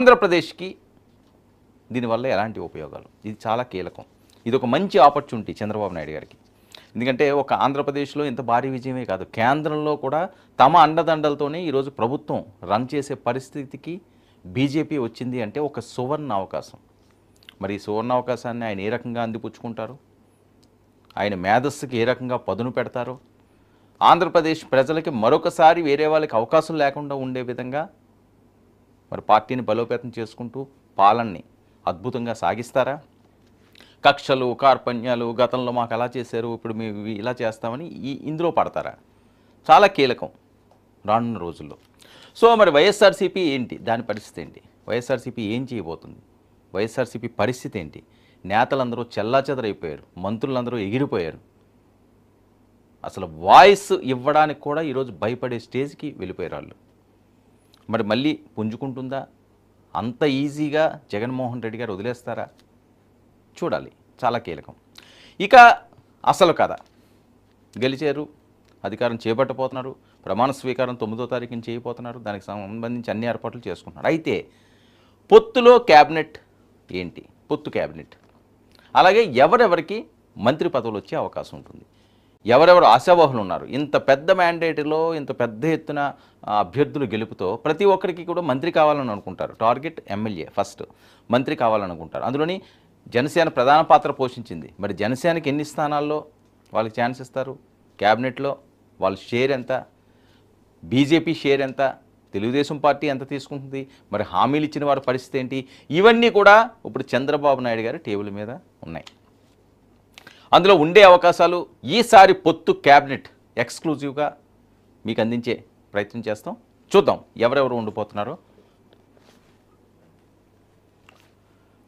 ఆంధ్రప్రదేశ్కి దీనివల్ల ఎలాంటి ఉపయోగాలు? ఇది చాలా కీలకం. ఇది ఒక మంచి ఆపర్చునిటీ చంద్రబాబు నాయుడు గారికి. ఎందుకంటే ఒక ఆంధ్రప్రదేశ్లో ఇంత భారీ విజయమే కాదు, కేంద్రంలో కూడా తమ అండదండలతోనే ఈరోజు ప్రభుత్వం రన్ చేసే పరిస్థితికి బీజేపీ వచ్చింది అంటే ఒక సువర్ణ అవకాశం. మరి ఈ సువర్ణ అవకాశాన్ని ఆయన ఏ రకంగా అందిపుచ్చుకుంటారు, ఆయన మేధస్సుకి ఏ రకంగా పదును పెడతారో, ఆంధ్రప్రదేశ్ ప్రజలకి మరొకసారి వేరే వాళ్ళకి అవకాశం లేకుండా ఉండే విధంగా మరి పార్టీని బలోపేతం చేసుకుంటూ పాలనని అద్భుతంగా సాగిస్తారా? కక్షలు కార్పణ్యాలు గతంలో మాకు అలా చేశారు ఇప్పుడు మేము ఇలా చేస్తామని ఇందులో పడతారా? చాలా కీలకం రానున్న రోజుల్లో. సో మరి వైఎస్ఆర్సీపీ ఏంటి, దాని పరిస్థితి ఏంటి, వైఎస్ఆర్సీపీ ఏం చేయబోతుంది, వైఎస్ఆర్సీపీ పరిస్థితి ఏంటి? నేతలందరూ చెల్లాచెదరైపోయారు, మంత్రులందరూ ఎగిరిపోయారు, అసలు వాయిస్ ఇవ్వడానికి కూడా ఈరోజు భయపడే స్టేజ్కి వెళ్ళిపోయారు వాళ్ళు. మరి మళ్ళీ పుంజుకుంటుందా? అంత ఈజీగా జగన్మోహన్ రెడ్డి గారు వదిలేస్తారా? చూడాలి, చాలా కీలకం. ఇక అసలు కథ, గెలిచారు, అధికారం చేపట్టబోతున్నారు, ప్రమాణ స్వీకారం 9వ తారీఖున చేయబోతున్నారు, దానికి సంబంధించి అన్ని ఏర్పాట్లు చేసుకుంటున్నారు. అయితే పొత్తులో క్యాబినెట్ ఏంటి, పొత్తు క్యాబినెట్, అలాగే ఎవరెవరికి మంత్రి పదవులు వచ్చే అవకాశం ఉంటుంది, ఎవరెవరు ఆశావాహులు ఉన్నారు, ఇంత పెద్ద మ్యాండేట్లో ఇంత పెద్ద ఎత్తున అభ్యర్థులు గెలుపుతో ప్రతి ఒక్కరికి కూడా మంత్రి కావాలని అనుకుంటారు. టార్గెట్ ఎమ్మెల్యే ఫస్ట్, మంత్రి కావాలని అనుకుంటారు. అందులోని జనసేన ప్రధాన పాత్ర పోషించింది. మరి జనసేనకి ఎన్ని స్థానాల్లో వాళ్ళకి ఛాన్స్ ఇస్తారు, క్యాబినెట్లో వాళ్ళ షేర్ ఎంత, బీజేపీ షేర్ ఎంత, తెలుగుదేశం పార్టీ ఎంత తీసుకుంటుంది, మరి హామీలు ఇచ్చిన వారి పరిస్థితి ఏంటి, ఇవన్నీ కూడా ఇప్పుడు చంద్రబాబు నాయుడు గారి టేబుల్ మీద ఉన్నాయి. అందులో ఉండే అవకాశాలు ఈసారి పొత్తు క్యాబినెట్ ఎక్స్క్లూజివ్గా మీకు అందించే ప్రయత్నం చేస్తాం. చూద్దాం ఎవరెవరు ఉండిపోతున్నారో.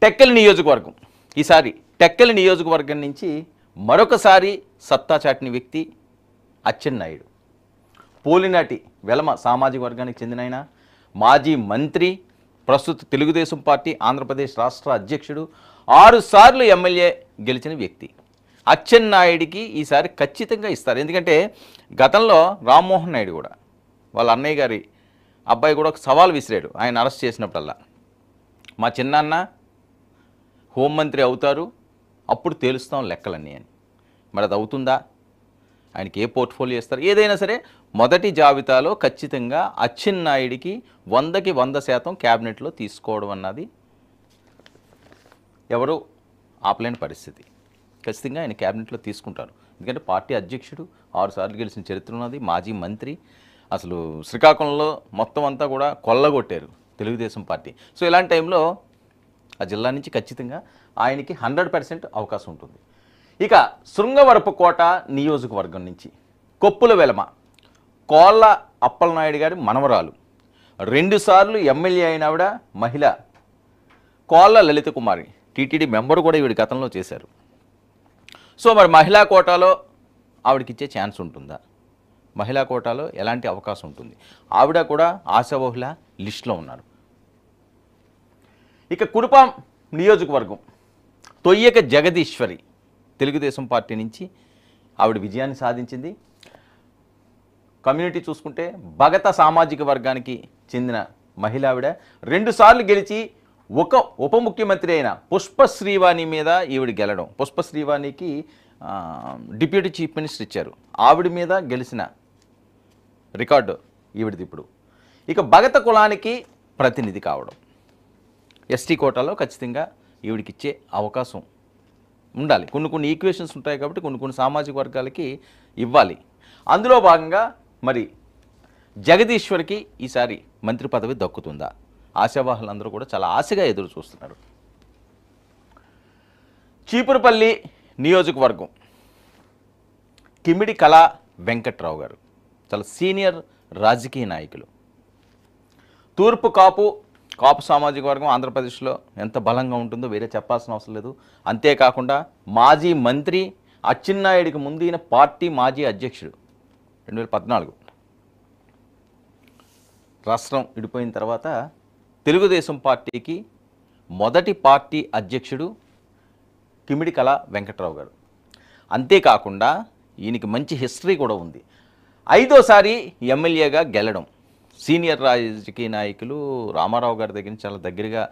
టెక్కలి నియోజకవర్గం, ఈసారి టెక్కలి నియోజకవర్గం నుంచి మరొకసారి సత్తా చాటిన వ్యక్తి అచ్చెన్నాయుడు. పోలినాటి వెలమ సామాజిక వర్గానికి చెందిన ఆయన, మాజీ మంత్రి, ప్రస్తుత తెలుగుదేశం పార్టీ ఆంధ్రప్రదేశ్ రాష్ట్ర అధ్యక్షుడు, 6 సార్లు ఎమ్మెల్యే గెలిచిన వ్యక్తి. అచ్చెన్నాయుడికి ఈసారి ఖచ్చితంగా ఇస్తారు. ఎందుకంటే గతంలో రామ్మోహన్ నాయుడు కూడా వాళ్ళ అన్నయ్య గారి అబ్బాయి కూడా ఒక సవాల్ విసిరాడు ఆయన అరెస్ట్ చేసినప్పుడల్లా, మా చిన్నాన్న హోంమంత్రి అవుతారు అప్పుడు తేలుస్తాం లెక్కలన్నీ అని. మరి అది అవుతుందా, ఆయనకి ఏ పోర్ట్ఫోలియో ఇస్తారు, ఏదైనా సరే మొదటి జాబితాలో ఖచ్చితంగా అచ్చెన్నాయుడికి 100కి 100% క్యాబినెట్లో తీసుకోవడం అన్నది ఎవరు ఆపలేని పరిస్థితి. ఖచ్చితంగా ఆయన క్యాబినెట్లో తీసుకుంటారు. ఎందుకంటే పార్టీ అధ్యక్షుడు, 6 సార్లు గెలిచిన చరిత్ర ఉన్నది, మాజీ మంత్రి, అసలు శ్రీకాకుళంలో మొత్తం అంతా కూడా కొల్లగొట్టారు తెలుగుదేశం పార్టీ. సో ఇలాంటి టైంలో ఆ జిల్లా నుంచి ఖచ్చితంగా ఆయనకి 100% అవకాశం ఉంటుంది. ఇక శృంగవరపుకోట నియోజకవర్గం నుంచి కొప్పుల వెలమ కోళ్ళ అప్పలనాయుడు గారి మనవరాలు, 2 సార్లు ఎమ్మెల్యే అయిన ఆవిడ మహిళ కోళ్ళ లలిత కుమారి, టీటీడీ మెంబర్ కూడా ఈవిడ గతంలో చేశారు. సో మరి మహిళా కోటాలో ఆవిడకి ఇచ్చే ఛాన్స్ ఉంటుందా, మహిళా కోటాలో ఎలాంటి అవకాశం ఉంటుంది, ఆవిడ కూడా ఆశావహుల లిస్టులో ఉన్నారు. ఇక కురుపాం నియోజకవర్గం తొయ్యక జగదీశ్వరి, తెలుగుదేశం పార్టీ నుంచి ఆవిడ విజయాన్ని సాధించింది. కమ్యూనిటీ చూసుకుంటే భగత సామాజిక వర్గానికి చెందిన మహిళ ఆవిడ, 2 సార్లు గెలిచి ఒక ఉప ముఖ్యమంత్రి అయిన పుష్పశ్రీవాణి మీద ఈవిడ గెలడం, పుష్పశ్రీవాణికి డిప్యూటీ చీఫ్ మినిస్టర్ ఇచ్చారు, ఆవిడ మీద గెలిచిన రికార్డు ఈవిడిది ఇప్పుడు. ఇక భగత కులానికి ప్రతినిధి కావడం, ఎస్టీ కోటాలో ఖచ్చితంగా ఈవిడికి ఇచ్చే అవకాశం ఉండాలి. కొన్ని ఈక్వేషన్స్ ఉంటాయి కాబట్టి కొన్ని సామాజిక వర్గాలకి ఇవ్వాలి. అందులో భాగంగా మరి జగదీశ్వరికి ఈసారి మంత్రి పదవి దక్కుతుందా, ఆశావాహులందరూ కూడా చాలా ఆశగా ఎదురు చూస్తున్నారు. చీపురుపల్లి నియోజకవర్గం కిమిడి కళా వెంకట్రావు గారు చాలా సీనియర్ రాజకీయ నాయకులు. తూర్పు కాపు సామాజిక వర్గం ఆంధ్రప్రదేశ్లో ఎంత బలంగా ఉంటుందో వేరే చెప్పాల్సిన అవసరం లేదు. అంతేకాకుండా మాజీ మంత్రి, అచ్చెన్నాయుడికి ముందు ఈయన పార్టీ మాజీ అధ్యక్షుడు. 2014 రాష్ట్రం విడిపోయిన తర్వాత తెలుగుదేశం పార్టీకి మొదటి పార్టీ అధ్యక్షుడు కిమిడి కళా వెంకట్రావు గారు. అంతేకాకుండా ఈయనకి మంచి హిస్టరీ కూడా ఉంది. 5వ సారి ఎమ్మెల్యేగా గెలడం, సీనియర్ రాజకీయ నాయకులు రామారావు గారి దగ్గర నుంచి చాలా దగ్గరగా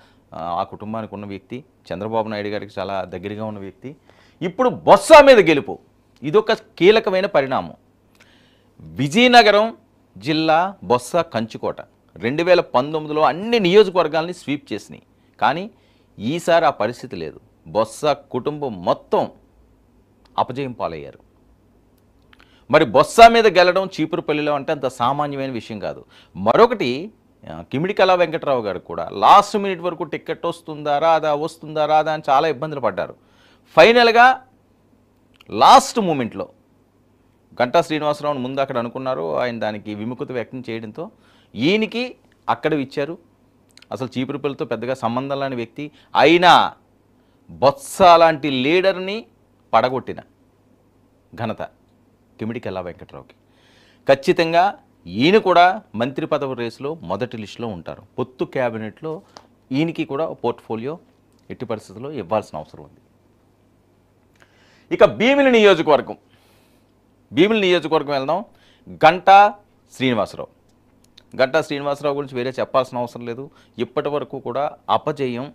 ఆ కుటుంబానికి ఉన్న వ్యక్తి, చంద్రబాబు నాయుడు గారికి చాలా దగ్గరగా ఉన్న వ్యక్తి. ఇప్పుడు బొత్స మీద గెలుపు ఇదొక కీలకమైన పరిణామం. విజయనగరం జిల్లా బొత్స కంచుకోట 2019లో అన్ని నియోజకవర్గాల్ని స్వీప్ చేసినాయి. కానీ ఈసారి ఆ పరిస్థితి లేదు. బొత్స కుటుంబం మొత్తం అపజయం పాలయ్యారు. మరి బొత్స మీద గెలడం చీపురుపల్లిలో అంటే అంత సామాన్యమైన విషయం కాదు. మరొకటి కిమిడి కళా వెంకట్రావు గారు కూడా లాస్ట్ మినిట్ వరకు టికెట్ వస్తుందా రాదా అని చాలా ఇబ్బందులు పడ్డారు. ఫైనల్గా లాస్ట్ మూమెంట్లో గంటా శ్రీనివాసరావును ముందు అక్కడ అనుకున్నారు. ఆయన దానికి విముఖత వ్యక్తం చేయడంతో ఈయనకి అక్కడ ఇచ్చారు. అసలు చీపురుపల్లితో పెద్దగా సంబంధం లేని వ్యక్తి అయినా బొత్స లాంటి లీడర్ని పడగొట్టిన ఘనత కిమిడి కళా వెంకట్రావుకి. ఖచ్చితంగా ఈయన కూడా మంత్రి పదవి రేసులో మొదటి లిస్టులో ఉంటారు. పొత్తు క్యాబినెట్లో ఈయనకి కూడా పోర్ట్ఫోలియో ఎట్టి పరిస్థితుల్లో ఇవ్వాల్సిన అవసరం ఉంది. ఇక భీమిలి నియోజకవర్గం వెళ్దాం. గంటా శ్రీనివాసరావు గురించి వేరే చెప్పాల్సిన అవసరం లేదు. ఇప్పటి వరకు కూడా అపజయం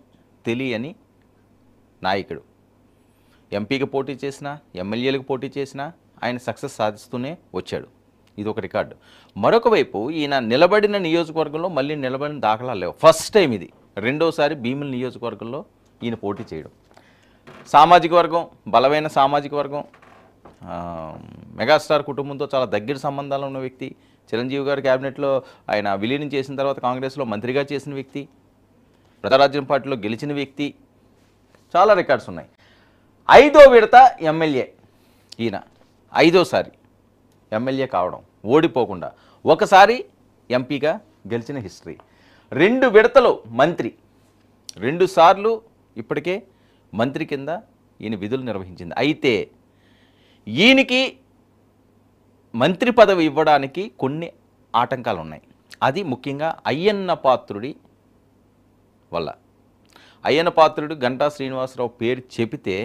తెలియని నాయకుడు. ఎంపీకి పోటీ చేసినా, ఎమ్మెల్యేలకు పోటీ చేసినా ఆయన సక్సెస్ సాధిస్తూనే వచ్చాడు. ఇది ఒక రికార్డు. మరొక వైపు ఈయన నిలబడిన నియోజకవర్గంలో మళ్ళీ నిలబడిన దాఖలాలు లేవు. ఫస్ట్ టైం ఇది. రెండోసారి భీమిలి నియోజకవర్గంలో ఈయన పోటీ చేయడం. సామాజిక వర్గం బలమైన సామాజిక వర్గం, మెగాస్టార్ కుటుంబంతో చాలా దగ్గర సంబంధాలు ఉన్న వ్యక్తి. చిరంజీవి గారి క్యాబినెట్లో ఆయన విలీనం చేసిన తర్వాత కాంగ్రెస్లో మంత్రిగా చేసిన వ్యక్తి, ప్రజారాజ్యం పార్టీలో గెలిచిన వ్యక్తి. చాలా రికార్డ్స్ ఉన్నాయి. 5వ విడత ఎమ్మెల్యే ఈయన. 5వసారి ఎమ్మెల్యే కావడం, ఓడిపోకుండా ఒకసారి ఎంపీగా గెలిచిన హిస్టరీ. 2 విడతలు మంత్రి, 2 సార్లు ఇప్పటికే మంత్రి కింద ఈయన విధులు నిర్వహించింది. అయితే ఈయనకి మంత్రి పదవి ఇవ్వడానికి కొన్ని ఆటంకాలు ఉన్నాయి. అది ముఖ్యంగా అయ్యన్న పాత్రుడి వల్ల. అయ్యన్న పాత్రుడు గంటా శ్రీనివాసరావు పేరు చెబితే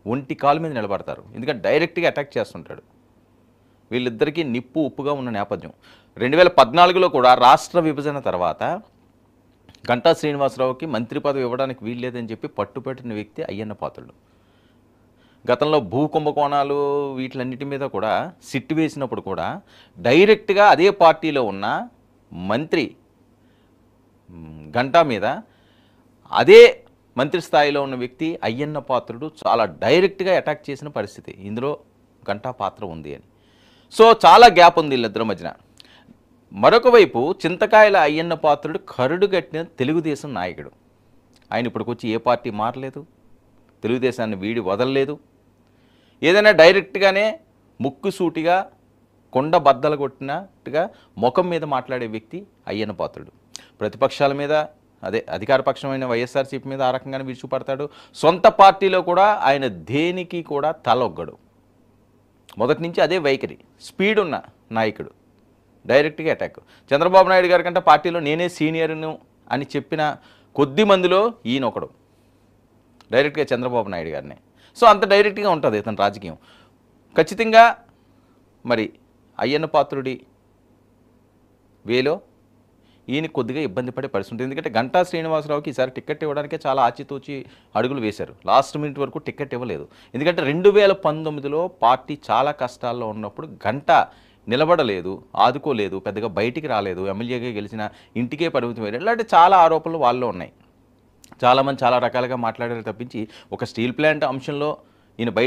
ఒంటి కాలు మీద నిలబడతారు. ఎందుకంటే డైరెక్ట్గా అటాక్ చేస్తుంటాడు. వీళ్ళిద్దరికీ నిప్పు ఉప్పుగా ఉన్న నేపథ్యం. 2014లో కూడా రాష్ట్ర విభజన తర్వాత గంటా శ్రీనివాసరావుకి మంత్రి పదవి ఇవ్వడానికి వీల్లేదని చెప్పి పట్టుపెట్టిన వ్యక్తి అయ్యన్న పాత్రుడు. గతంలో భూ కుంభకోణాలు వీటిలన్నిటి మీద కూడా సిట్టు వేసినప్పుడు కూడా డైరెక్ట్గా అదే పార్టీలో ఉన్న మంత్రి గంటా మీద అదే మంత్రి స్థాయిలో ఉన్న వ్యక్తి అయ్యన్న పాత్రుడు చాలా డైరెక్ట్గా అటాక్ చేసిన పరిస్థితి. ఇందులో గంటా పాత్ర ఉంది అని. సో చాలా గ్యాప్ ఉంది వీళ్ళిద్దరి మధ్యన. మరొక వైపు చింతకాయల అయ్యన్న పాత్రుడు కరుడుగట్టిన తెలుగుదేశం నాయకుడు. ఆయన ఇప్పటికొచ్చి ఏ పార్టీ మారలేదు, తెలుగుదేశాన్ని వీడి వదలలేదు. ఏదైనా డైరెక్ట్గానే ముక్కుసూటిగా కొండ బద్దలు కొట్టినట్టుగా ముఖం మీద మాట్లాడే వ్యక్తి అయ్యన్న పాత్రుడు. ప్రతిపక్షాల మీద, అదే అధికారపక్షమైన వైఎస్ఆర్సీపీ మీద ఆ రకంగానే విరుచుపడతాడు. సొంత పార్టీలో కూడా ఆయన దేనికి కూడా తలొగ్గడు. మొదటి నుంచి అదే వైఖరి. స్పీడ్ ఉన్న నాయకుడు, డైరెక్ట్గా అటాక్. చంద్రబాబు నాయుడు గారి కంటే పార్టీలో నేనే సీనియర్ను అని చెప్పిన కొద్ది మందిలో ఈయన ఒకడు, డైరెక్ట్గా చంద్రబాబు నాయుడు గారిని. సో అంత డైరెక్ట్గా ఉంటుంది ఇతని రాజకీయం. ఖచ్చితంగా మరి అయ్యన్న పాత్రుడి వేలో ఈయన కొద్దిగా ఇబ్బంది పడే పరిస్థితి ఉంటుంది. ఎందుకంటే గంటా శ్రీనివాసరావుకి ఈసారి టికెట్ ఇవ్వడానికే చాలా ఆచితూచి అడుగులు వేశారు. లాస్ట్ మినిట్ వరకు టికెట్ ఇవ్వలేదు. ఎందుకంటే 2019లో పార్టీ చాలా కష్టాల్లో ఉన్నప్పుడు గంటా నిలబడలేదు, ఆదుకోలేదు, పెద్దగా బయటికి రాలేదు, ఎమ్మెల్యేగా గెలిచిన ఇంటికే పరిమితం అయ్యారు. ఇలాంటి చాలా ఆరోపణలు వాళ్ళలో ఉన్నాయి. చాలామంది చాలా రకాలుగా మాట్లాడారు తప్పించి ఒక స్టీల్ ప్లాంట్ అంశంలో ఈయన బయట